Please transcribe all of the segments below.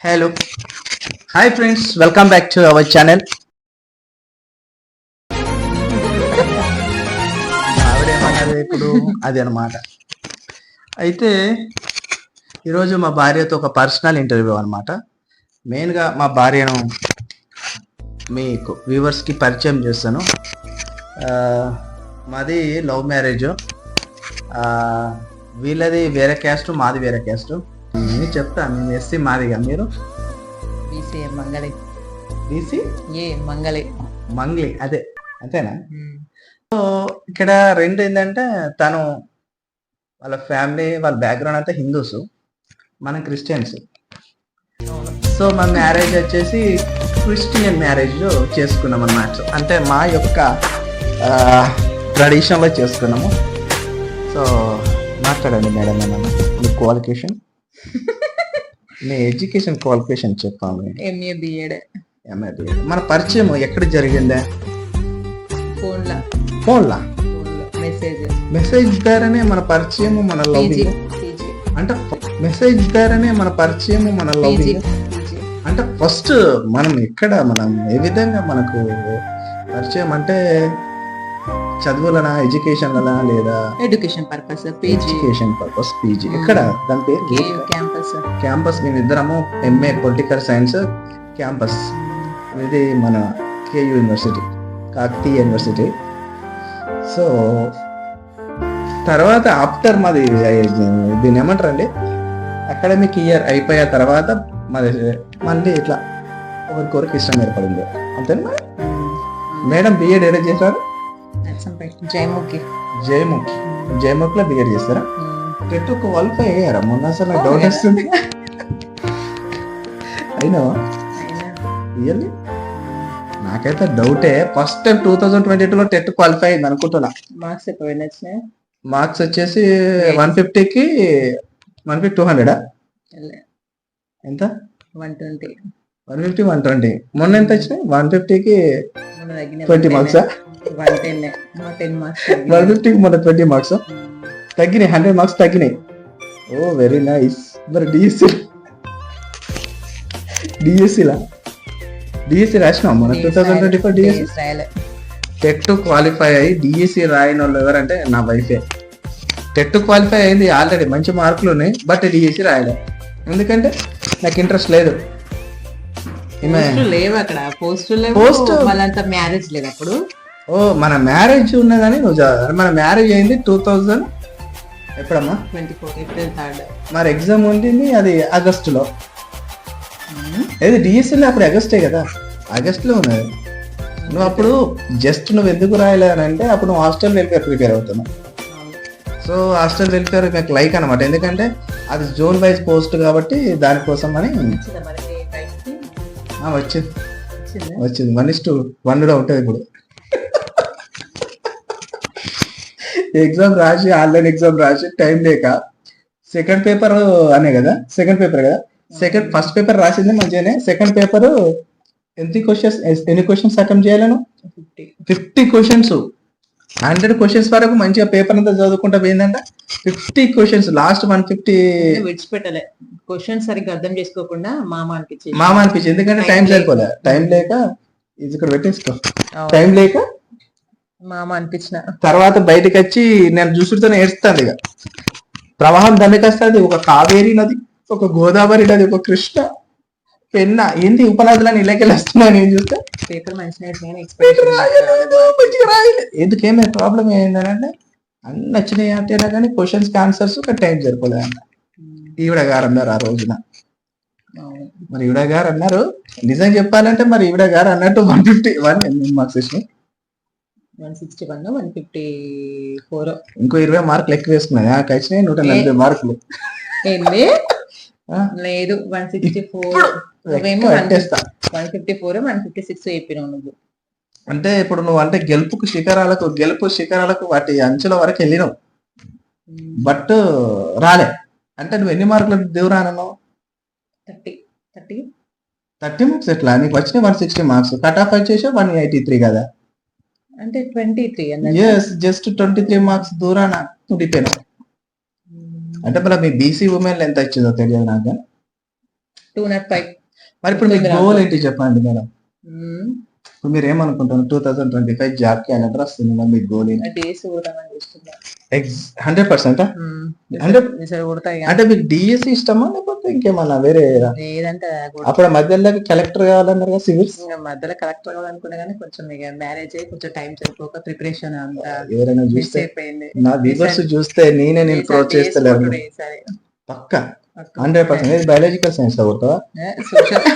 Hello hi friends, welcome back to our channel. ఆవిడేమన్నది ఇప్పుడు అది అనమాట. అయితే ఈరోజు మా భార్యతో ఒక పర్సనల్ ఇంటర్వ్యూ అనమాట. మెయిన్గా మా భార్యను మీకు వ్యూవర్స్కి పరిచయం చేస్తాను. మాది లవ్ మ్యారేజ్. వీళ్ళది వేరే క్యాస్ట్, మాది వేరే క్యాస్ట్. నేను చెప్తాను, నేను ఎస్సీ మాదిగా, మీరు బీసీ మంగళి. బీసీ మంగళి మంగ్లీ, అదే అంతేనా? సో ఇక్కడ రెండు ఏంటంటే, తను వాళ్ళ ఫ్యామిలీ, వాళ్ళ బ్యాక్గ్రౌండ్ అంతా హిందూస్, మనం క్రిస్టియన్స్. సో మా మ్యారేజ్ వచ్చేసి క్రిస్టియన్ మ్యారేజ్ చేసుకున్నాం అన్నమాట. అంటే మా యొక్క ట్రెడిషన్లో చేసుకున్నాము. సో మాట్లాడండి మేడం, ఏమన్నా మీ క్వాలిఫికేషన్, మీ ఎడ్యుకేషన్ క్వాలిఫికేషన్ చెప్పాము. MA BEd. మన పరిచయం ఎక్కడ జరిగిందా? ఫోన్లా మెసేజ్ ద్వారానే మన పరిచయం, మన లవ్. అంటే మెసేజ్ ద్వారానే మన పరిచయం, మన లవ్. అంటే ఫస్ట్ మనం ఏ విధంగా మనకు పరిచయం అంటే చదువులనా, ఎడ్యుకేషన్ లనా, లేదా education purpose education purpose PG. ఎక్కడ దాని పేరు? క్యాంపస్. మేము ఇద్దరము ఎంఏ పొలిటికల్ సైన్స్ క్యాంపస్. ఇది మన KU university, Kakatiya university. So తర్వాత ఆఫ్టర్ మాది దీన్ని ఏమంటారండి, అకాడమిక్ ఇయర్ అయిపోయిన తర్వాత మాది మళ్ళీ ఇట్లా ఒకరికొరకు ఇష్టం ఏర్పడింది. అంతేనా మేడం? బిఎడ్ ఏదో చేశారు? జయముఖిలో బిఎడ్ చేస్తారా? టెట్ క్వాలిఫై అయ్యారా? మొన్న అసలు నాకు డౌట్ వస్తుంది. అయినా రియల్లీ నాకైతే డౌటే. ఫస్ట్ టైం 2022లో టెట్ క్వాలిఫై అయింది అనుకుంటున్నా. మార్క్స్ వచ్చేసి 150కి 200. ఎంత? 150 120. మొన్న ఎంత వచ్చినాయి? 150కి 20 మార్క్సా? 150కి మొన్న 20 మార్క్స్ తగ్గినాయి. 100 మార్క్స్ తగ్గినాయి. ఓ వెరీ నైస్. మరి డిఎస్సి రాసినాం మన 2024 డిఎస్సి. టెట్ క్వాలిఫై అయ్యి డిఎస్సి రాయని వాళ్ళు ఎవరంటే నా వైఫే. టెట్ క్వాలిఫై అయింది ఆల్రెడీ, మంచి మార్కులు ఉన్నాయి, బట్ డిఎస్సి రాయలే. ఎందుకంటే నాకు ఇంట్రెస్ట్ లేదు. మ్యారేజ్ లేదు అప్పుడు. ఓ మన మ్యారేజ్ ఉన్నదని నువ్వు చదవాలి. మన మ్యారేజ్ అయింది 2000 ఎప్పుడమ్మా? 24 ఏప్రిల్ 3rd. మరి ఎగ్జామ్ ఉంటుంది అది ఆగస్టులో. ఏది డిఎస్సీలో అప్పుడు ఆగస్టే కదా, ఆగస్టులో ఉన్నది. నువ్వు అప్పుడు జస్ట్ నువ్వు ఎందుకు రాయలేనంటే అప్పుడు నువ్వు హాస్టల్ వెల్ఫేర్ ప్రిపేర్ అవుతున్నావు. సో హాస్టల్ వెల్ఫేర్ మీకు లైక్ అనమాట, ఎందుకంటే అది జోన్ వైజ్ పోస్ట్ కాబట్టి దానికోసం అని వచ్చింది 1:1 కూడా ఉంటుంది ఇప్పుడు. ఎగ్జామ్ రాసి, ఆన్లైన్ ఎగ్జామ్ రాసి టైం లేక సెకండ్ పేపర్ అనే కదా, సెకండ్ పేపర్ కదా, ఫస్ట్ పేపర్ రాసింది మంచిగానే. సెకండ్ పేపర్ ఎన్ని క్వశ్చన్స్ అటెంప్ట్ చేయాలను? 50 క్వశ్చన్స్, 100 క్వశ్చన్స్ వరకు మంచిగా పేపర్ అంతా చదువుకుంటా పోయిందంట. 50 క్వశ్చన్స్, లాస్ట్ 150 విడిచిపెట్టలే. క్వశ్చన్స్ సరిగ్గా అర్థం చేసుకోకుండా మామ అనిపించింది. ఎందుకంటే టైం సరిపోలే, టైం లేక ఇది ఇక్కడ పెట్టేసుకో, టైం లేక మామ అనిపించిన తర్వాత బయటకు వచ్చి నేను చూసుడుతోనే ఏడుస్తాను. ఇక ప్రవాహం దమ్మికొస్తుంది. ఒక కావేరీ నది, ఒక గోదావరి నది, ఒక కృష్ణ, పెన్న, ఏంటి ఉపనదులని ఇళ్ళకెళ్ళి వస్తున్నాను. నేను చూస్తే పేపర్ మంచిగా రాయలేదు. ఎందుకేమే ప్రాబ్లం ఏంటంటే అన్ని నచ్చినాయి అంటేనా కానీ క్వశ్చన్స్ ఆన్సర్స్ టైం సరిపోలేదంట. ఈవిడ గారు అన్నారు ఆ రోజున. మరి ఈవిడ గారు అన్నారు, నిజం చెప్పాలంటే మరి ఈవిడ గారు అన్నట్టు 151 మార్క్స్ వచ్చినాయి. 161 154. ఇంకో 20 మార్కులు ఎక్కువ వేసుకున్నాయి. వచ్చినాయి 140 మార్కులు. ఏంది? లేదు 164. 154 156 చెప్పినావు నువ్వు. అంటే ఇప్పుడు నువ్వు అంటే గెలుపు శిఖరాలకు వాటి అంచుల వరకు వెళ్ళినావు, బట్ రాలే. అంటే నువ్వు ఎన్ని మార్కులు దేవురానన్నావు? 30 మార్క్స్. ఎట్లా నీకు వచ్చినాయి 160 మార్క్స్, కట్ ఆఫ్ వచ్చేసి 183 కదా. అంటే 23. జస్ట్ 23 మార్క్స్ దూరాన ఉండిపోయినావు. అంటే మళ్ళీ మీ బీసీ ఉమెన్ ఎంత వచ్చిందో తెలియదు నాకు. 205. మరి ఇప్పుడు మీ గుర్తుంది గోల్ నాకు. ఏంటి చెప్పండి మేడం? ఇప్పుడు మీరు ఏమనుకుంటున్నారు? 2025 జాబ్ క్యాలెండర్ వస్తుంది, మరి మీ గోల్ ఏంటి? డేస్ కొడతామని చూస్తున్నా. 100%? ఈసారి కొడతా ఇక. అంటే మీకు డిఎస్సి ఇష్టమా లేకపోతే ఇంకేమన్నా వేరే? ఏదంటే అది కొడతా. అప్పుడు మధ్యలో కలెక్టర్ కావాలన్నారు కదా, సివిల్స్. ఇంకా మధ్యలో కలెక్టర్ కావాలనుకున్నా కానీ కొంచెం ఇక మ్యారేజ్ అయ్యి కొంచెం టైం సరిపోక ప్రిపరేషన్ అంతా ఎవరైనా మిస్ చూస్తే, అయిపోయింది. నా వ్యూవర్స్ చూస్తే నేను ప్రోచ్ చేస్తలేరు. ఈసారి పక్క 100%. బయాలజికల్ సైన్స్ అవుతావా? సోషల్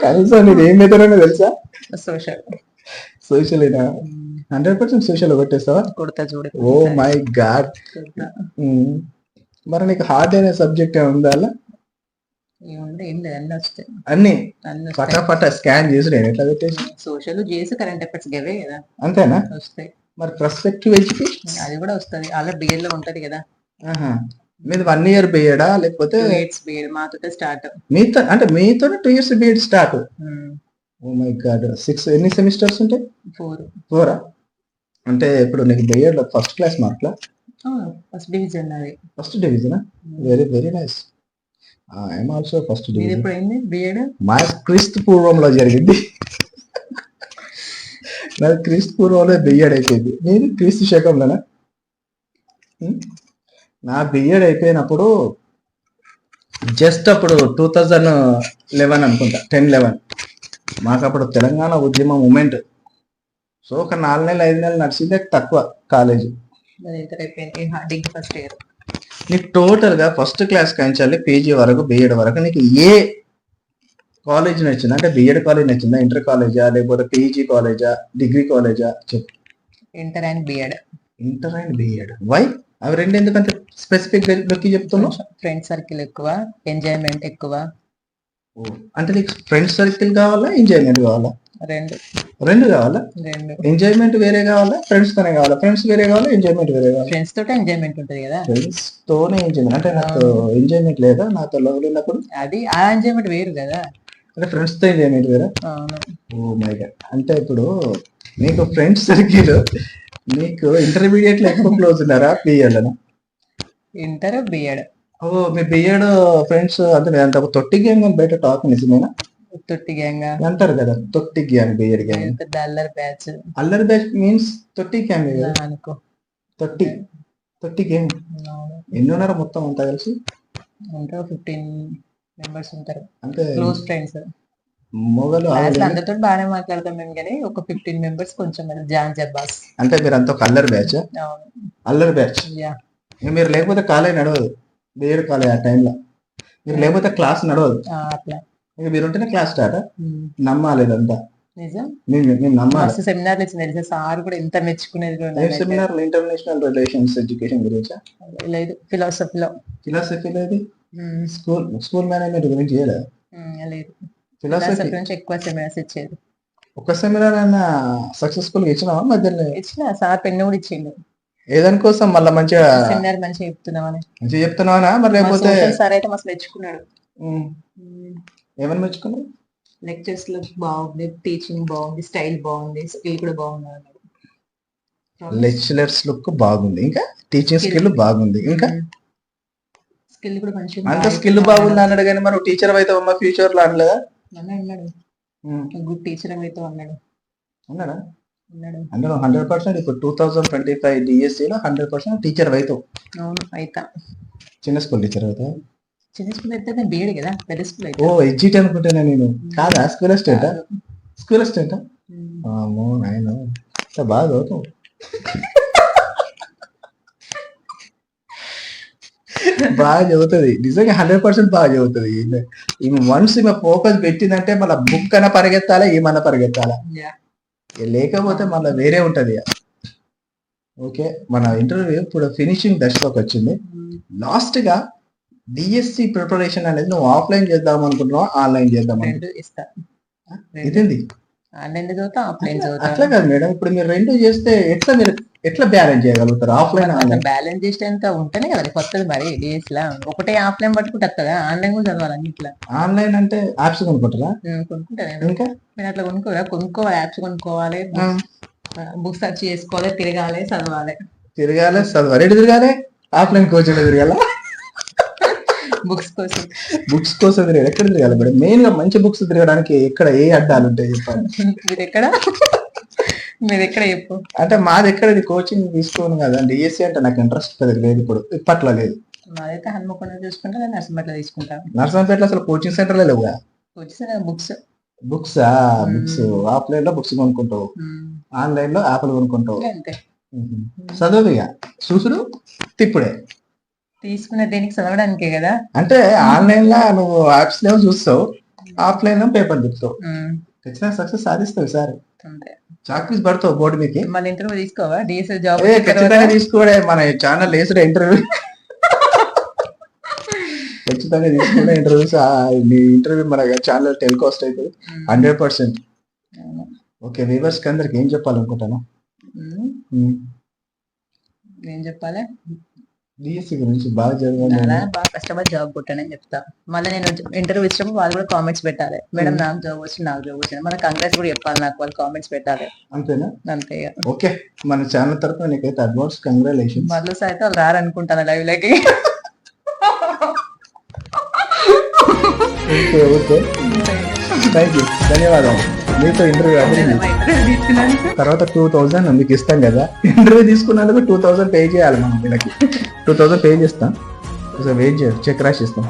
కనీసం నేను ఏం మెథడో తెలుసా? సోషల్ సోషల్ 100% సోషల్ కొట్టేస్తావా? కొడతా చూడు. Oh my god. మరి నీకు హార్డ్ అయిన సబ్జెక్ట్ ఉందా అలా? ఏముంది ఏం లేదు, అన్ని వస్తాయి. అన్ని అన్ని పటాపట స్కాన్ చేసి నేను ఎట్లా పెట్టేసి సోషల్ చేసి కరెంట్ అఫైర్స్ గవే కదా అంతేనా? వస్తాయి. మరి పర్స్పెక్టివ్ ఎడ్యుకేషన్ అది కూడా వస్తుంది. అలా బిఎడ్ లో ఉంటది కదా. మీది 1 year బిఎడా లేకపోతే 2 years బిఎడ్ మాతో స్టార్ట్. మీతో అంటే మీతో 2 years BEd start? Oh my god. 6 ఎన్ని సెమిస్టర్స్ ఉంటాయి? 4. అంటే ఇప్పుడు నీకు బిఎడ్ లో ఫస్ట్ క్లాస్ మార్క్లా? ఫస్ట్ డివిజన్ అది. First division? Very very nice. I'm also first division. ఎప్పుడు అయింది బిఎడ్? మా క్రీస్తు పూర్వంలో జరిగింది. నాది క్రీస్తు పూర్వంలో బిఎడ్ అయిపోయింది. నేను క్రీస్తు శకంలోనా? నా బిఎడ్ అయిపోయినప్పుడు జస్ట్ అప్పుడు 2011 అనుకుంటా, 10-11. మాకు అప్పుడు తెలంగాణ ఉద్యమ మూమెంట్. సో ఒక 4 నెలలు 5 నెలలు నడిచిందే తక్కువ కాలేజీ. Degree first year. నీకు టోటల్ గా ఫస్ట్ క్లాస్ కంచాలి పీజీ వరకు బిఎడ్ వరకు నీకు ఏ కాలేజ్ నచ్చిందా? అంటే బిఎడ్ కాలేజ్ నచ్చిందా, ఇంటర్ కాలేజా, లేకపోతే పీజీ కాలేజా, డిగ్రీ కాలేజా? చెప్పు. Inter and BEd. Inter and BEd. Why అవి రెండు ఎందుకంటే స్పెసిఫిక్ లొక్కి చెప్తున్నావు? ఫ్రెండ్ సర్కిల్ ఎక్కువ, ఎంజాయ్మెంట్ ఎక్కువ. అంటే నీకు ఫ్రెండ్ సర్కిల్ కావాలా, ఎంజాయ్మెంట్ కావాలా? రెండు కావాలా? ఎంజాయ్మెంట్ వేరే కావాలా, ఫ్రెండ్స్ తోనే కావాలా? ఫ్రెండ్స్ వేరే కావాలా, ఎంజాయ్మెంట్ వేరే కావాలా? ఫ్రెండ్స్ తోటే ఎంజాయ్మెంట్ ఉంటుంది కదా. ఫ్రెండ్స్ తోనే ఎంజాయ్మెంట్. అంటే నాకు ఎంజాయ్మెంట్ లేదా నాతో లవ్ ఉన్నప్పుడు? అది ఆ ఎంజాయ్మెంట్ వేరు కదా. అంటే ఫ్రెండ్స్ తో ఎంజాయ్మెంట్ వేరా? Oh my god. అంటే ఇప్పుడు నీకు ఫ్రెండ్స్ సర్కిల్ నీకు ఇంటర్మీడియట్ లో ఎక్కువ క్లోజ్ ఉన్నారా, బిఎడ్? Inter BEd. ఓ మీ బిఎడ్ ఫ్రెండ్స్ అంటే అంత తొట్టి గ్యాంగ్ అని బయట టాక్ నిజమేనా? తొట్టి గ్యాంగ్ అంటారు కదా, తొట్టి గ్యాంగ్, బిఎడ్ గ్యాంగ్. పెద్ద అల్లరి బ్యాచ్. అల్లరి బ్యాచ్ మీన్స్ తొట్టి గ్యాంగ్ అనుకో. తొట్టి గ్యాంగ్ ఎన్ని ఉన్నారు మొత్తం అంతా కలిసి? 15 members ఉంటారు. అంటే క్లోజ్ ఫ్రెండ్స్. మొగలు అందరితో బాగానే మాట్లాడతాం మేము, కానీ ఒక 15 members కొంచెం జాన్ జబ్బాస్. అంటే మీరు అంత ఒక అల్లరి బ్యాచ్? అల్లరి బ్యాచ్. మీరు లేకపోతే కాలేజ్ నడవదు, బిఎడ్ కాలేజ్ ఆ టైంలో మీరు లేకపోతే క్లాస్ నడవదు. అట్లా మీరు ఉంటేనే క్లాస్ స్టార్ట్. నమ్మాలి ఇదంతా. నిజం. నేను నమ్మాలి. సెమినార్లు ఇచ్చింది తెలుసా సార్ కూడా ఎంత మెచ్చుకునేది. సెమినార్ ఇంటర్నేషనల్ రిలేషన్స్ ఎడ్యుకేషన్ గురించా? లేదు, ఫిలాసఫీలో. లేదు, స్కూల్ మేనేజ్మెంట్ గురించి చేయలేదు. లేదు, ఫిలాసఫీ నుంచి ఎక్కువ సెమినార్స్ ఇచ్చేది. ఒక సెమినార్ అయినా సక్సెస్ఫుల్ గా ఇచ్చినావా? మధ్యలో ఇచ్చిన సార్ పెన్ను కూడా ఇచ్చిండు. ఏదాని కోసం? మళ్ళీ మంచిగా సెమినార్ మంచిగా చెప్తున్నావని. మంచిగా చెప్తున్నావా? మరి లేకపోతే సార్ అయితే మస్తు మెచ్చుకున్నాడు. ఏమని మెచ్చుకున్నావు? లెక్చర్స్ లో బాగుంది, టీచింగ్ బాగుంది, స్టైల్ బాగుంది, స్కిల్ కూడా బాగుంది అన్నాడు. లెక్చరర్స్ లుక్ బాగుంది, ఇంకా టీచింగ్ స్కిల్ బాగుంది, ఇంకా స్కిల్ కూడా మంచిగా. అంత స్కిల్ బాగుంది అన్నాడు కానీ మనం టీచర్ అయితే అమ్మ ఫ్యూచర్ లో అనలేదా? అన్నాడు, గుడ్ టీచర్ అయితే అన్నాడు. అన్నాడా? అంటే 100% ఇప్పుడు 2025 డిఎస్సి లో 100% టీచర్ అవుతావు. అవును, అయితా. చిన్న స్కూల్ టీచర్ అవుతావు? చిన్న స్కూల్ అయితే బేడ్ కదా, పెద్ద స్కూల్ అయితే. ఓ ఎడ్జిట్ అనుకుంటున్నా నేను. కాదా? స్కూల్ అసిస్టెంటా? స్కూల్ అసిస్టెంటా? అమ్మో నాయన, బాగా చదువుతావు. బాగా చదువుతుంది నిజంగా, 100% బాగా చదువుతుంది. ఈమె వన్స్ ఈమె ఫోకస్ పెట్టిందంటే మళ్ళీ బుక్ అన్న పరిగెత్తాలా, ఏమన్నా పరిగెత్తాలా, లేకపోతే మళ్ళీ వేరే ఉంటది. ఓకే, మన ఇంటర్వ్యూ ఇప్పుడు ఫినిషింగ్ దశలోకి వచ్చింది. లాస్ట్ గా డిఎస్సి ప్రిపరేషన్ అనేది నువ్వు ఆఫ్లైన్ చేద్దాం అనుకుంటున్నావా, ఆన్లైన్ చేద్దాం అనుకుంటున్నావా? అట్లా కాదు మేడం, ఇప్పుడు మీరు రెండు చేస్తే మీరు ఎట్లా బ్యాలెన్స్ చేయగలుగుతారు? ఆఫ్లైన్ ఆన్లైన్ బ్యాలెన్స్ చేసేంత ఉంటేనే కదా కొత్తది. మరి డిఎస్ లా ఒకటే ఆఫ్లైన్ పట్టుకుంటారు కదా, ఆన్లైన్ కూడా చదవాలి. ఇట్లా ఆన్లైన్ అంటే యాప్స్ కొనుక్కుంటారా? కొనుక్కుంటాను. ఇంకా నేను అట్లా కొనుక్కోవాలి, యాప్స్ కొనుక్కోవాలి, బుక్ సెర్చ్ చేసుకోవాలి, తిరగాలి, చదవాలి. ఎటు తిరగాలి? ఆఫ్లైన్ కోచింగ్ తిరగాల. బుక్స్ కోసం. బుక్స్ కోసం తిరగాలి. ఎక్కడ తిరగాలి మేడం? మెయిన్ గా మంచి బుక్స్ తిరగడానికి ఎక్కడ ఏ అడ్డాలు ఉంటాయి చెప్పండి. మీరెక్కడ మీరెక్కడ చెప్పు. అంటే మాది ఎక్కడ ఇది కోచింగ్ తీసుకోను కదా. డిఎస్సి అంటే నాకు ఇంట్రెస్ట్ పెద్దగా లేదు ఇప్పుడు, ఇప్పట్లో లేదు. మాదైతే హన్మకొండ చూసుకుంటా లేదా నర్సింపేటలో తీసుకుంటా. నర్సంపేటలో అసలు కోచింగ్ సెంటర్లే లేవుగా. వచ్చేసా బుక్స్. బుక్స్ బుక్స్ ఆఫ్లైన్ లో బుక్స్ కొనుక్కుంటావు, ఆన్లైన్ లో యాప్లు కొనుక్కుంటావు. అంతే. చదువు ఇక చూసుడు తిప్పుడే. తీసుకున్న దేనికి చదవడానికే కదా. అంటే ఆన్లైన్ లో నువ్వు యాప్స్ లో చూస్తావు, ఆఫ్లైన్ లో పేపర్ తిప్పుతావు. ఖచ్చితంగా సక్సెస్ సాధిస్తావు సార్. అంతే. చాక్పీస్ పడతావు బోర్డు మీకు. మళ్ళీ ఇంటర్వ్యూ తీసుకోవా డిఎస్ఎల్ జాబ్? ఖచ్చితంగా తీసుకోవడే. మన ఛానల్ వేసుడే ఇంటర్వ్యూ. ఖచ్చితంగా తీసుకునే ఇంటర్వ్యూస్. మీ ఇంటర్వ్యూ మన ఛానల్ టెలికాస్ట్ అవుతుంది 100%. ఓకే, వ్యూవర్స్ కి అందరికి ఏం చెప్పాలనుకుంటాను? ఏం చెప్పాలి? డిఎస్సి గురించి బాగా చదవండి, బాగా కష్టపడి జాబ్ కొట్టానని చెప్తా. మళ్ళీ నేను ఇంటర్వ్యూ ఇచ్చినప్పుడు వాళ్ళు కూడా కామెంట్స్ పెట్టాలి, మేడం నాకు జాబ్ వచ్చింది, నాకు జాబ్ వచ్చింది. మన కంగ్రెస్ కూడా చెప్పాలి, నాకు వాళ్ళు కామెంట్స్ పెట్టాలి. అంతేనా? అంతే. ఓకే, మన ఛానల్ తరఫున నీకైతే అడ్వాన్స్ కంగ్రాచులేషన్స్. మళ్ళీ అయితే వాళ్ళు రారనుకుంటాను లైవ్ లోకి. ఓకే ఓకే, థ్యాంక్ యూ, ధన్యవాదాలు. మీతో ఇంటర్వ్యూ తర్వాత 2000 మీకు ఇస్తాం కదా. ఇంటర్వ్యూ తీసుకున్నందుకు 2000 పే చేయాలి మనం వీళ్ళకి. 2000 పే చేస్తాం. వెయిట్ చేయాలి, చెక్ రాసి ఇస్తాం.